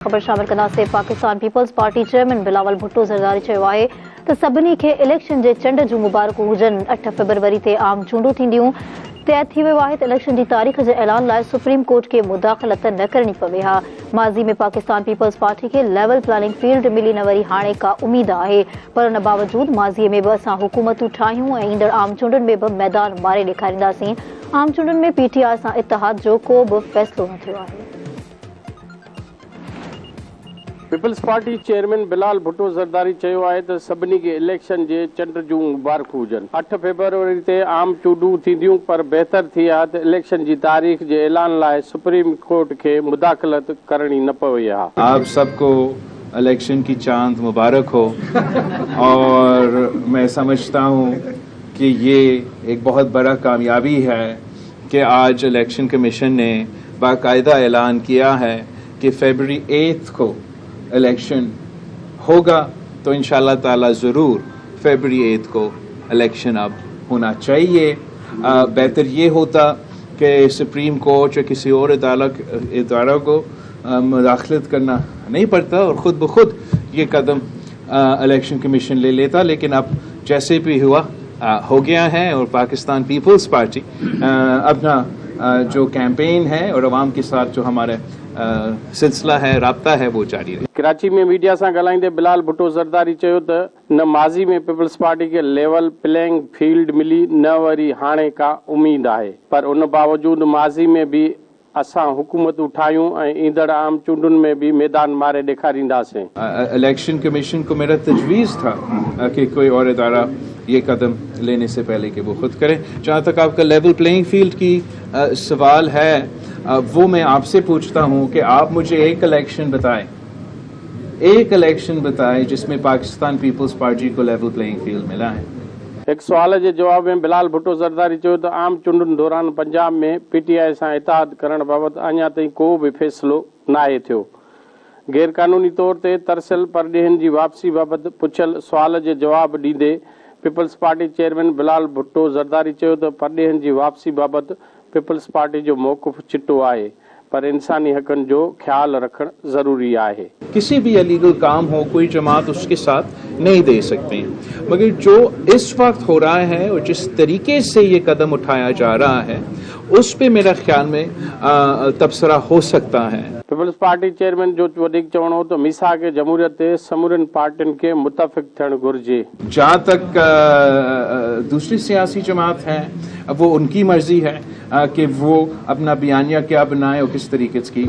खबर शामिल कंदासीं। Pakistan peoples party chairman Bilawal Bhutto Zardari चयो आहे त सभिनी खे इलेक्शन जे चंड जूं मुबारकूं हुजनि। 8 फरवरी ते आम चूंडूं थींदियूं। तय थी वियो आहे त इलेक्शन जी तारीख़ जे ऐलान लाइ सुप्रीम कोर्ट खे मुदाख़लत न करणी पवे हा। माज़ी में पाकिस्तान पीपल्स पार्टी खे लेवल प्लानिंग फील्ड मिली न वरी हाणे का उमीद आहे, पर उन बावजूद माज़ीअ में बि असां हुकूमतूं ठाहियूं ऐं ईंदड़ आम चूंडुनि में बि मैदान मारे ॾेखारींदासीं। आम चूंडुनि में पीटीआई सां इतिहाद जो को बि फ़ैसिलो न थियो आहे। Peoples party chairman Bilawal Bhutto Zardari चयो आहे त सभिनी खे इलेक्शन जे चंड जूं मुबारकूं हुजनि। 8 फरवरी ते आम चूंडूं थींदियूं, पर बहितर थी आहे त इलेक्शन जी तारीख़ जे ऐलान लाइ सुप्रीम कोर्ट खे मुदाख़लत करणी न पवे हा। आप सबको इलेक्शन की चांद मुबारक हो और मैं समझता हूँ कि ये एक बहुत बड़ा कामयाबी है कि आज इलेक्शन कमीशन ने बाकायदा ऐलान किया है कि फरवरी 8 को इलेक्शन होगा, तो इंशाल्लाह ताला ज़रूर फरवरी 8 को इलेक्शन अब होना चाहिए। बेहतर ये होता कि सुप्रीम कोर्ट या किसी और इदारों को मुदाखलत करना नहीं पड़ता और ख़ुद ब खुद ये कदम इलेक्शन कमीशन ले लेता, लेकिन अब जैसे भी हुआ हो गया है और पाकिस्तान पीपल्स पार्टी अपना जो कैंपेन है और अवाम के साथ जो हमारे सिलसिला है, राब्ता है, वो जारी रहे। कराची में मीडिया सां ॻाल्हाईंदे बिलावल भुट्टो ज़रदारी चयो त न माज़ी में पीपल्स पार्टी खे लेवल प्लेइंग फील्ड मिली न वरी हाणे का उम्मीद आहे, पर उन बावजूद माज़ी में भी असां हुकूमतूं ठाहियूं ऐं ईंदड़ आम चूंडुनि में भी मैदान मारे ॾेखारींदासीं। इलेक्शन कमीशन को मेरा तजवीज़ था कि कोई और इदारा ये कदम लेने से पहले कि वो खुद करें। जहाँ तक आपका लेवल प्लेइंग फील्ड की सवाल है, वो मैं आपसे पूछता हूँ कि आप मुझे एक इलेक्शन बताएं जिसमें पाकिस्तान पीपल्स पार्टी को लेवल प्लेइंग फील्ड मिला है। एक सवाल जे जवाब में बिलावल भुट्टो ज़रदारी चयो त आम चूंडुनि दौरान पंजाब में पीटीआई सां इतिहाद करण बाबति अञा ताईं को बि फ़ैसिलो नाहे थियो। गैर कानूनी तौर ते तरसियल परॾेहनि जी वापसी बाबति पुछियल सवाल जे जवाब ॾींदे peoples party chairman Bilawal Bhutto Zardari चयो त परॾेहनि जी वापसी बाबति पीपल्स पार्टी जो मौक़िफ़ चिट्टो आहे, पर इंसानी हक़नि जो ख्याल रखणु ज़रूरी आहे। किसी भी इलीगल काम हो कोई जमात उसके साथ नहीं दे सकते हैं, मगर जो इस वक्त हो रहा है और जिस तरीके से ये कदम उठाया जा रहा है उस पे मेरा ख्याल में तबसरा हो सकता है। पीपल्स पार्टी चेयरमैन जो वधीक चवणो हो तो मिसाक जमहूरियत ते समूरनि पार्टियुनि खे मुतफ़िक़ थियणु घुरिजे। जहाँ तक दूसरी सियासी जमात है, वो उनकी मर्जी है कि वो अपना बयानिया क्या बनाए और किस तरीके की